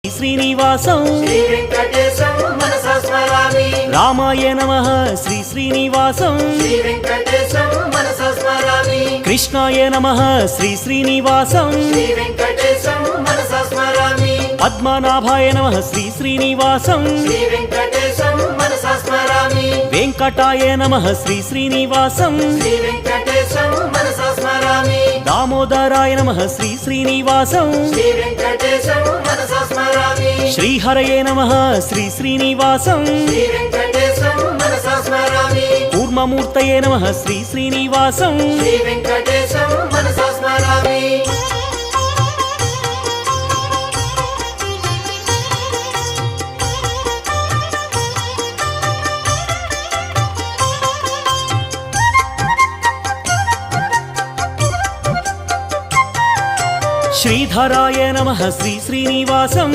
श्रीनिवासं श्री वेंकटेशं मनसा स्मरामि। रामाय नमः श्री श्रीनिवासं श्री वेंकटेशं मनसा स्मरामि। कृष्णाय नमः श्री श्रीनिवासं श्री वेंकटेशं मनसा स्मरामि। पद्मनाभाय नमः श्री श्रीनिवासं श्री वेंकटेशं मनसा स्मरामि। वेंकटाय नमः श्री श्रीनिवासं श्री वेंकटेशं मनसा स्मरामि। दामोदराय नमः श्री श्रीनिवासं श्री वेंकटेशं मनसा स्मरामि। श्रीहरये नमः श्री श्रीनिवासं श्री वेंकटेशं मनसा स्मरामि। कूर्ममूर्तये नमः श्री श्रीनिवासं श्री वेंकटेशं मनसा स्मरामि। श्रीधराय नमः श्री श्रीनिवासं